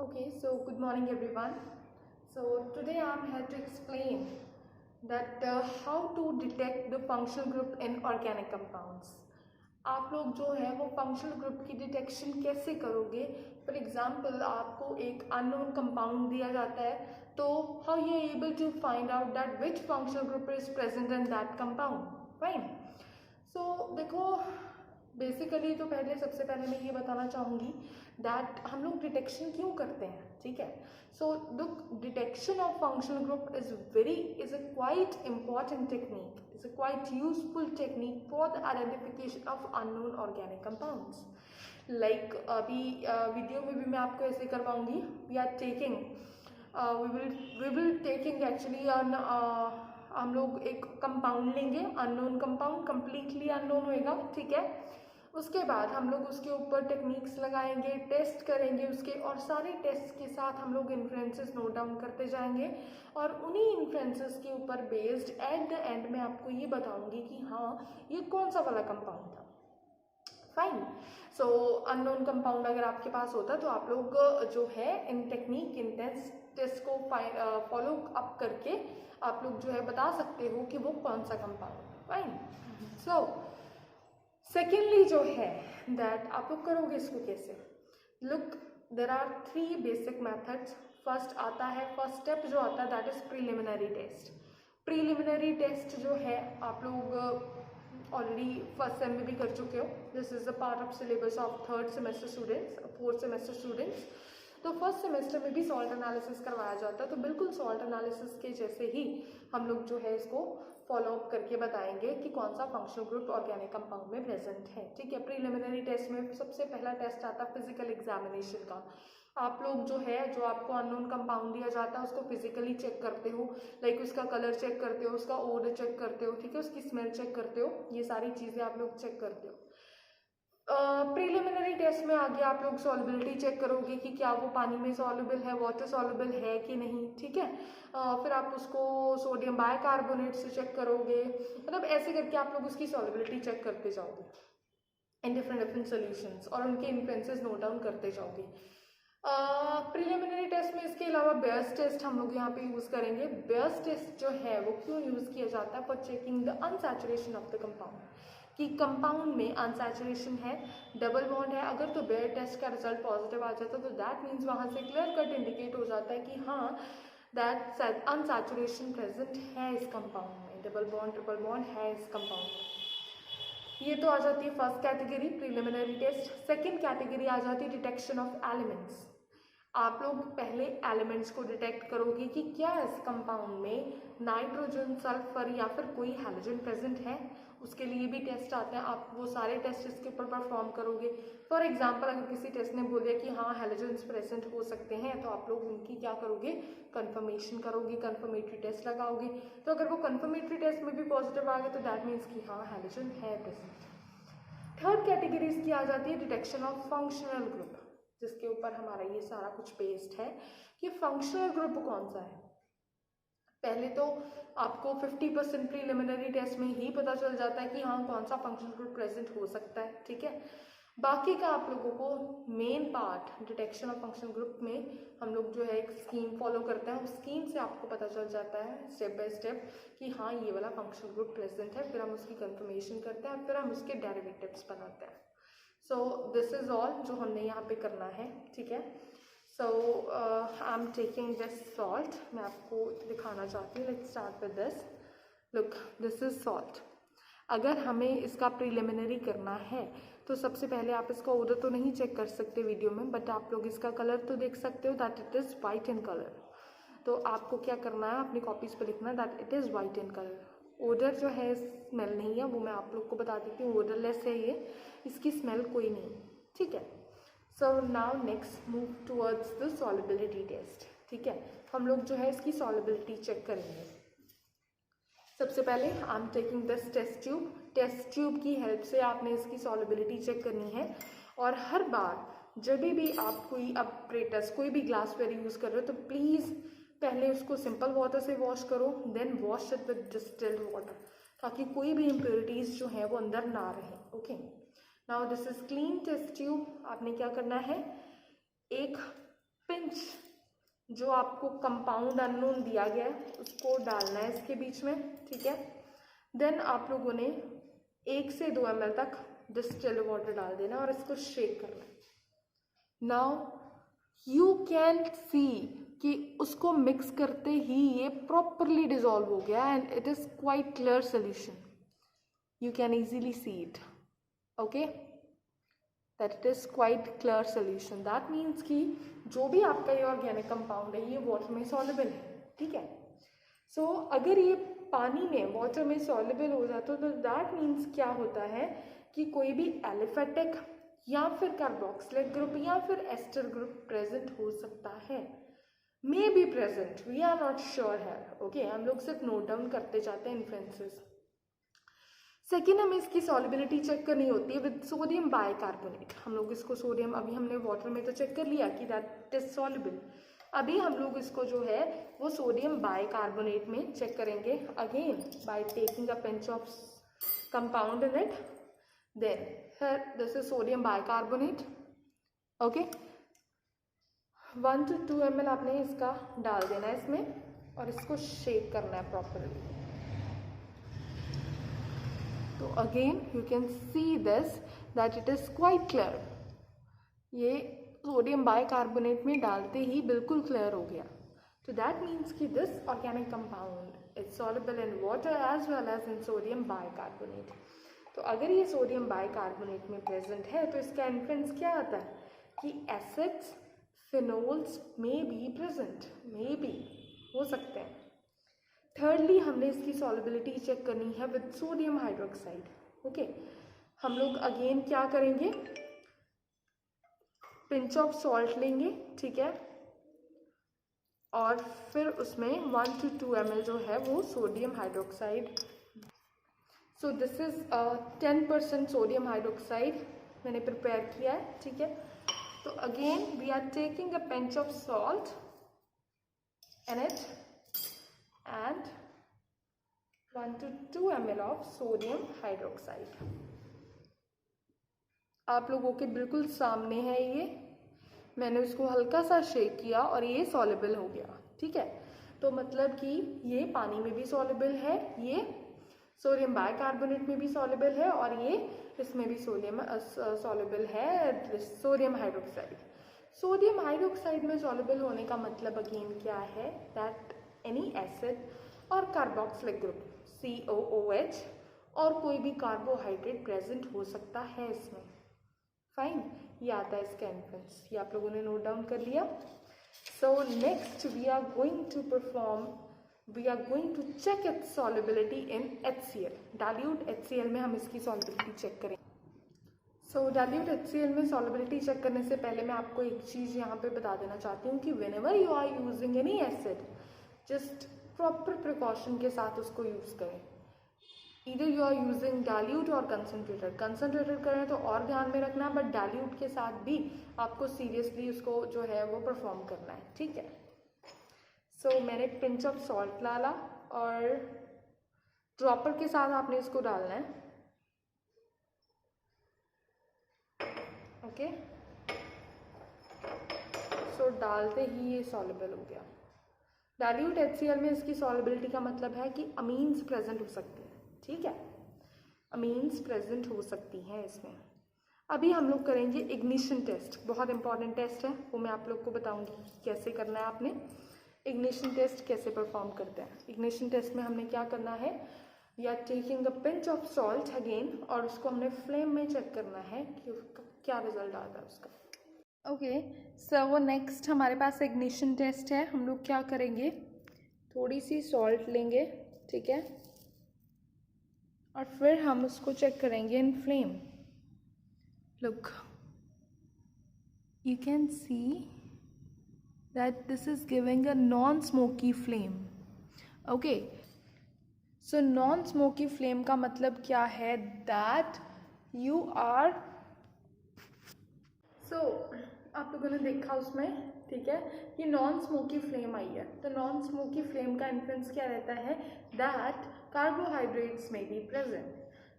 Okay, so good morning everyone. So today I'm here to explain that how to detect the functional group in organic compounds. आप लोग जो है वो functional group की detection कैसे करोगे? फॉर एग्जाम्पल आपको एक अननोन कंपाउंड दिया जाता है, तो how you are able to find out that which functional group is present in that compound, fine. So देखो, बेसिकली तो सबसे पहले मैं ये बताना चाहूँगी दैट हम लोग डिटेक्शन क्यों करते हैं, ठीक है। So the detection of functional group is a quite important technique, is a quite useful technique for the identification of unknown organic compounds. Like अभी वीडियो में भी मैं आपको ऐसे करवाऊंगी। We are taking we will taking actually हम लोग एक कंपाउंड लेंगे, अननोन कंपाउंड, कंप्लीटली अननोन होएगा, ठीक है। उसके बाद हम लोग उसके ऊपर टेक्निक्स लगाएंगे, टेस्ट करेंगे उसके, और सारे टेस्ट के साथ हम लोग इन्फ्लुएंसेस नोट डाउन करते जाएंगे, और उन्हीं इन्फ्लुएंसेस के ऊपर बेस्ड एट द एंड में आपको ये बताऊंगी कि हाँ ये कौन सा वाला कंपाउंड था, फाइन। सो अननोन कंपाउंड अगर आपके पास होता तो आप लोग जो है इन टेक्निक, इन टेस्ट को फॉलो अप करके आप लोग जो है बता सकते हो कि वो कौन सा कंपाउंड, फाइन। सो सेकेंडली जो है दैट आप लोग करोगे इसको कैसे? Look, there are 3 basic methods. First आता है, फर्स्ट स्टेप जो आता है that is preliminary test. Preliminary test जो है आप लोग ऑलरेडी फर्स्ट सेम में भी कर चुके हो। This is a part of syllabus of third semester students, fourth semester students. तो फर्स्ट सेमेस्टर में भी सॉल्ट एनालिसिस करवाया जाता है, तो बिल्कुल सॉल्ट एनालिसिस के जैसे ही हम लोग जो है इसको फॉलो अप करके बताएंगे कि कौन सा फंक्शनल ग्रुप ऑर्गेनिक कंपाउंड में प्रेजेंट है, ठीक है। प्रीलिमिनरी टेस्ट में सबसे पहला टेस्ट आता है फिजिकल एग्जामिनेशन का। आप लोग जो है, जो आपको अननोन कंपाउंड दिया जाता है उसको फिजिकली चेक करते हो, लाइक उसका कलर चेक करते हो, उसका ओडर चेक करते हो, ठीक है, उसकी स्मेल चेक करते हो, ये सारी चीज़ें आप लोग चेक करते हो। प्रीलिमिनरी टेस्ट में आगे आप लोग सॉल्युबिलिटी चेक करोगे कि क्या वो पानी में सॉल्युबल है, वाटर सॉल्युबल है कि नहीं, ठीक है। फिर आप उसको सोडियम बाइकार्बोनेट से चेक करोगे, मतलब ऐसे करके आप लोग उसकी सॉल्युबिलिटी चेक करते जाओगे इन डिफरेंट सॉल्यूशंस, और उनके इन्फ्लुएंसेस नोट डाउन करते जाओगे। प्रीलिमिनरी टेस्ट में इसके अलावा बेयर्स टेस्ट हम लोग यहाँ पे यूज करेंगे। बेयर्स टेस्ट जो है वो क्यों यूज किया जाता है? For checking the unsaturation of the compound, कि कंपाउंड में अनसैचुरेशन है, डबल बॉन्ड है। अगर तो बेयर टेस्ट का रिजल्ट पॉजिटिव आ जाता है तो दैट मीन्स वहाँ से क्लियर कट इंडिकेट हो जाता है कि हाँ दैट अनसैचुरेशन प्रेजेंट है इस कंपाउंड में, डबल बॉन्ड ट्रिपल बॉन्ड है इस कंपाउंड में। ये तो आ जाती है first category, preliminary test. Second category आ जाती है डिटेक्शन ऑफ एलिमेंट्स। आप लोग पहले एलिमेंट्स को डिटेक्ट करोगे कि क्या इस कंपाउंड में नाइट्रोजन, सल्फर या फिर कोई हैलोजन प्रेजेंट है, उसके लिए भी टेस्ट आते हैं। आप वो सारे टेस्ट इसके ऊपर परफॉर्म करोगे। फॉर एग्जांपल अगर किसी टेस्ट ने बोल दिया कि हाँ हैलोजन्स प्रेजेंट हो सकते हैं, तो आप लोग उनकी क्या करोगे? कंफर्मेशन करोगे, कंफर्मेटरी टेस्ट लगाओगे। तो अगर वो कंफर्मेटरी टेस्ट में भी पॉजिटिव आ गया तो दैट मीन्स कि हाँ हैलोजन है प्रेजेंट। थर्ड कैटेगरी इसकी आ जाती है डिटेक्शन ऑफ फंक्शनल ग्रुप, जिसके ऊपर हमारा ये सारा कुछ बेस्ड है कि फंक्शनल ग्रुप कौन सा है। पहले तो आपको 50% प्रीलिमिनरी टेस्ट में ही पता चल जाता है कि हाँ कौन सा फंक्शनल ग्रुप प्रेजेंट हो सकता है, ठीक है। बाकी का आप लोगों को main part detection of functional group में हम लोग जो है एक स्कीम फॉलो करते हैं, उस स्कीम से आपको पता चल जाता है स्टेप बाय स्टेप कि हाँ ये वाला फंक्शनल ग्रुप प्रेजेंट है। फिर हम उसकी कंफर्मेशन करते हैं और फिर हम उसके डेरिवेटिव्स बनाते हैं। सो दिस इज ऑल जो हमने यहाँ पे करना है, ठीक है। So I am taking this salt, मैं आपको दिखाना चाहती हूँ। Let's start with this. Look, this is salt. अगर हमें इसका प्रीलिमिनरी करना है तो सबसे पहले आप इसका ओडर तो नहीं चेक कर सकते वीडियो में, बट आप लोग इसका कलर तो देख सकते हो that it is white in colour. तो आपको क्या करना है, अपनी कॉपीज पे लिखना है that it is white in colour. Odour जो है स्मेल नहीं है, वो मैं आप लोग को बता देती हूँ, ओडरलेस है ये, इसकी स्मेल कोई नहीं, ठीक है। So now next move towards the solubility test, ठीक है। हम लोग जो है इसकी सॉल्युबिलिटी चेक करेंगे। सबसे पहले I am taking this test tube. Test tube की हेल्प से आपने इसकी सॉल्युबिलिटी चेक करनी है, और हर बार जब भी आप कोई अपरेटस, कोई भी ग्लासवेयर यूज़ कर रहे हो तो प्लीज़ पहले उसको सिंपल वाटर से वॉश करो, then wash it with distilled water, ताकि कोई भी इम्प्योरिटीज़ जो है वो अंदर ना रहे, okay. Now this is clean test tube. आपने क्या करना है, एक पिंच पिंच जो आपको कंपाउंड अननोन दिया गया है उसको डालना है इसके बीच में, ठीक है। देन आप लोगों ने 1 से 2 ml तक डिस्टिल्ड वाटर डाल देना और इसको शेक करना है। नाउ यू कैन सी कि उसको मिक्स करते ही ये प्रॉपरली डिजॉल्व हो गया and it is quite clear solution, you can easily see it, okay, that it is quite clear solution. That means कि जो भी आपका ये ऑर्गेनिक कंपाउंड है ये वाटर में सॉल्युबल है, ठीक है। सो अगर ये पानी में वाटर में सॉल्युबल हो जाता है तो दैट मीन्स क्या होता है कि कोई भी एलिफेटिक या फिर कार्बोक्सिलिक ग्रुप या फिर एस्टर ग्रुप प्रेजेंट हो सकता है, may be present, we are not sure है, ओके। हम लोग सिर्फ नोट डाउन करते जाते हैं इन्फ्लुएंसेस। सेकेंड, हमें इसकी सॉल्युबिलिटी चेक करनी होती है विद सोडियम बाइकार्बोनेट। हम लोग इसको सोडियम, अभी हमने वाटर में तो चेक कर लिया कि दैट इज सॉल्युबल, अभी हम लोग इसको जो है वो सोडियम बाइकार्बोनेट में चेक करेंगे, again by taking a pinch of compound in it. Then here this is sodium bicarbonate, okay, 1 to 2 ml आपने इसका डाल देना है इसमें और इसको शेक करना है प्रॉपरली। तो again you can see this that it is quite clear, ये सोडियम बाइकार्बोनेट में डालते ही बिल्कुल क्लियर हो गया। तो दैट मीन्स कि this organic compound is soluble in water as well as in sodium bicarbonate. तो अगर ये सोडियम बाइकार्बोनेट में प्रेजेंट है तो इसका इन्फ्लुएंस क्या आता है कि एसिड्स, फिनोल्स में बी प्रेजेंट, मे बी हो सकते हैं। थर्डली, हमने इसकी सॉल्युबिलिटी चेक करनी है विद सोडियम हाइड्रोक्साइड, ओके। हम लोग अगेन क्या करेंगे, पिंच ऑफ सॉल्ट लेंगे, ठीक है, और फिर उसमें 1 to 2 ml जो है वो sodium hydroxide. So this is 10% sodium hydroxide मैंने प्रिपेयर किया है, ठीक है। तो again we are taking a pinch of salt in it and 1 to 2 ml of sodium hydroxide. आप लोगों के बिल्कुल सामने है ये, मैंने उसको हल्का सा शेक किया और ये सॉल्युबल हो गया, ठीक है। तो मतलब कि ये पानी में भी सॉल्युबल है, ये सोडियम बाइकार्बोनेट में भी सॉल्युबल है और ये इसमें भी सोडियम सॉल्युबल है, सोडियम हाइड्रोक्साइड। सोडियम हाइड्रोक्साइड में सॉल्युबल होने का मतलब अगेन क्या है, दैट एनी एसिड और कार्बोक्सिलिक ग्रुप COOH और कोई भी कार्बोहाइड्रेट प्रेजेंट हो सकता है इसमें, फाइन। ये आता है इसका इन्फ्लुएंस, ये आप लोगों ने नोट डाउन कर लिया। So next we are going to check its solubility in HCl, dilute HCl में हम इसकी सॉल्युबिलिटी चेक करें। सो डाइल्यूट HCl में सॉल्युबिलिटी चेक करने से पहले मैं आपको एक चीज़ यहाँ पे बता देना चाहती हूँ कि whenever you are using any acid, just proper precaution के साथ उसको यूज़ करें। Either you are using dilute और कंसनट्रेटेड करें तो और ध्यान में रखना, बट डाइल्यूट के साथ भी आपको सीरियसली उसको जो है वो परफॉर्म करना है, ठीक है। सो मैंने पिंच ऑफ सॉल्ट डाला और ड्रॉपर के साथ आपने इसको डालना है, ओके। सो डालते ही ये सॉल्युबल हो गया। डाइल्यूट HCl में इसकी सॉल्युबिलिटी का मतलब है कि अमीन्स प्रेजेंट हो सकते हैं, ठीक है, अमीन्स प्रेजेंट हो सकती हैं इसमें। अभी हम लोग करेंगे इग्निशन टेस्ट, बहुत इंपॉर्टेंट टेस्ट है, वो मैं आप लोग को बताऊंगी कैसे करना है। आपने इग्निशन टेस्ट कैसे परफॉर्म करते हैं। इग्निशन टेस्ट में हमने क्या करना है, we are taking a pinch of salt again और उसको हमने फ्लेम में चेक करना है कि उसका क्या रिजल्ट आता है उसका, ओके। सो नेक्स्ट हमारे पास इग्निशन टेस्ट है। हम लोग क्या करेंगे, थोड़ी सी सॉल्ट लेंगे, ठीक है, और फिर हम उसको चेक करेंगे in flame. Look, you can see that this is giving a non-smoky flame, okay। so non-smoky flame का मतलब क्या है, that you are आप लोगों ने देखा उसमें, ठीक है, कि नॉन स्मोकी फ्लेम आई है। तो नॉन स्मोकी फ्लेम का इन्फ्लुएंस क्या रहता है, दैट कार्बोहाइड्रेट्स में be present.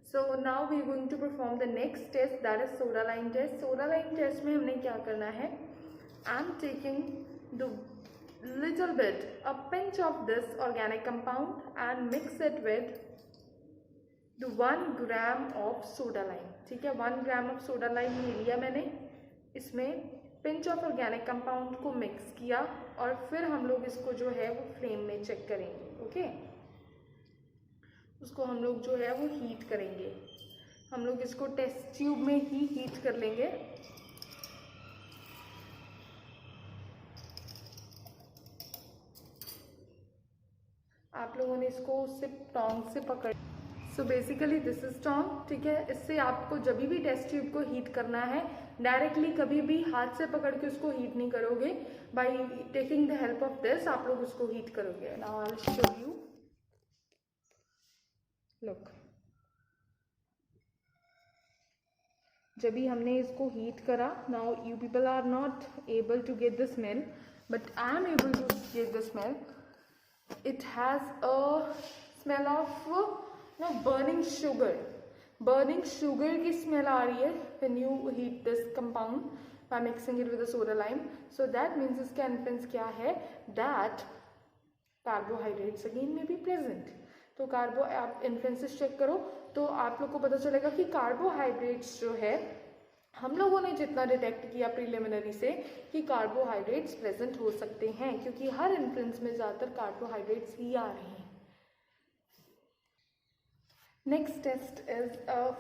So now we are going to perform the next test, that is soda lime test. Soda lime test में हमने क्या करना है, I am taking the little bit, a pinch of this organic compound and mix it with the 1 gram of soda lime. ठीक है, 1 gram of soda lime ले लिया मैंने, इसमें पिंच ऑफ ऑर्गेनिक कंपाउंड को मिक्स किया और फिर हम लोग इसको जो है वो फ्लेम में चेक करेंगे. ओके, उसको हम लोग जो है वो हीट करेंगे. हम लोग इसको टेस्ट ट्यूब में ही हीट कर लेंगे. आप लोगों ने इसको उससे टोंग से पकड़. So basically this is tong. ठीक है, इससे आपको जब भी टेस्ट ट्यूब को हीट करना है डायरेक्टली कभी भी हाथ से पकड़ के उसको हीट नहीं करोगे. By taking the help of this आप लोग उसको हीट करोगे. Now I will show you. Look, जब भी हमने इसको हीट करा, now you people are not able to get the smell but I am able to get the smell. It has a smell of burning sugar. Burning sugar की smell आ रही है when you heat this compound by mixing it with the soda lime. So that means इसका inference क्या है, that carbohydrates again may be present. तो कार्बो आप influences check करो तो आप लोग को पता चलेगा कि कार्बोहाइड्रेट्स जो है हम लोगों ने जितना डिटेक्ट किया प्रीलिमिनरी से कि कार्बोहाइड्रेट्स प्रेजेंट हो सकते हैं, क्योंकि हर इन्फ्लुएंस में ज़्यादातर कार्बोहाइड्रेट्स ही आ रहे हैं. Next test is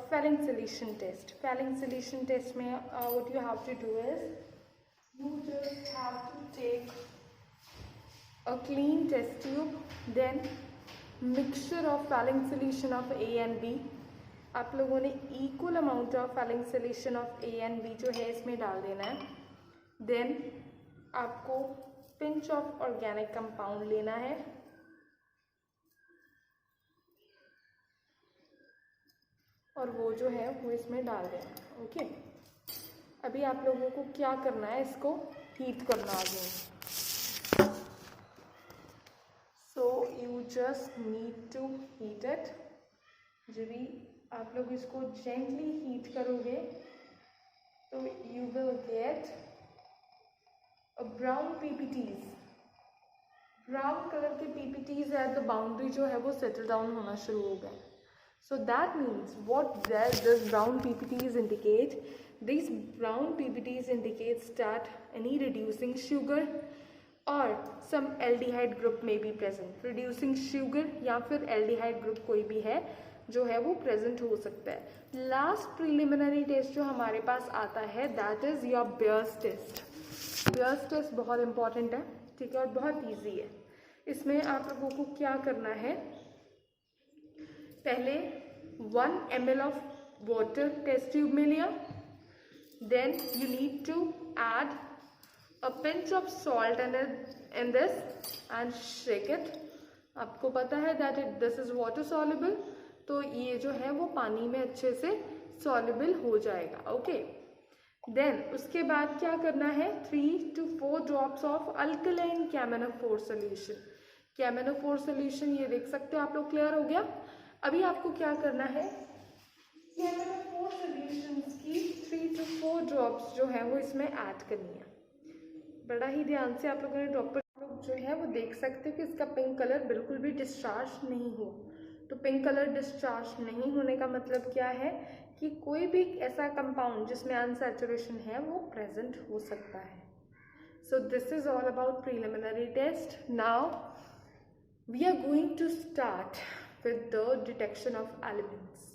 Fehling solution test. Fehling solution test में what you have to do is you just have to take a clean test tube, then mixture of Fehling solution of A and B. आप लोगों ने equal amount of Fehling solution of A and B जो है इसमें डाल देना है. Then आपको पिंच ऑफ ऑर्गेनिक कंपाउंड लेना है और वो जो है वो इसमें डाल देना है. ओके, अभी आप लोगों को क्या करना है, इसको हीट करना आगे. So you just need to heat it. जब भी आप लोग इसको जेंटली हीट करोगे तो you will get a brown PPTs. Brown colour के पीपीटीज एट द बाउंड्री जो है वो सेटल डाउन होना शुरू हो गए. So that means what this brown PPTs indicate, these brown PPTs indicates that any reducing sugar or some aldehyde group may be present. reducing sugar या फिर aldehyde group कोई भी है जो है वो प्रेजेंट हो सकता है. लास्ट प्रिलिमिनरी टेस्ट जो हमारे पास आता है that is your Baeyer's test. Baeyer's test बहुत इंपॉर्टेंट है, ठीक है, और बहुत इजी है. इसमें आप लोगों को क्या करना है, पहले 1 ml of water test tube में लिया. Then you need to add a pinch of salt in this and shake it. आपको पता है that this is water soluble, तो ये जो है वो पानी में अच्छे से सॉल्युबल हो जाएगा. ओके, देन उसके बाद क्या करना है, 3 to 4 ड्रॉप्स ऑफ अल्कलाइन कैमेनोफोर सोल्यूशन. कैमेनोफोर सोल्यूशन ये देख सकते हो आप लोग. क्लियर हो गया. अभी आपको क्या करना है, कैमेनोफोर सोल्यूशंस की 3 to 4 ड्रॉप्स जो है वो इसमें ऐड करनी है. बड़ा ही ध्यान से आप लोगों ने ड्रॉप लोग जो है वो देख सकते हो कि इसका पिंक कलर बिल्कुल भी डिस्चार्ज नहीं हो. तो पिंक कलर डिस्चार्ज नहीं होने का मतलब क्या है कि कोई भी ऐसा कंपाउंड जिसमें अनसैचुरेशन है वो प्रेजेंट हो सकता है. So this is all about preliminary test. Now we are going to start with the detection of elements.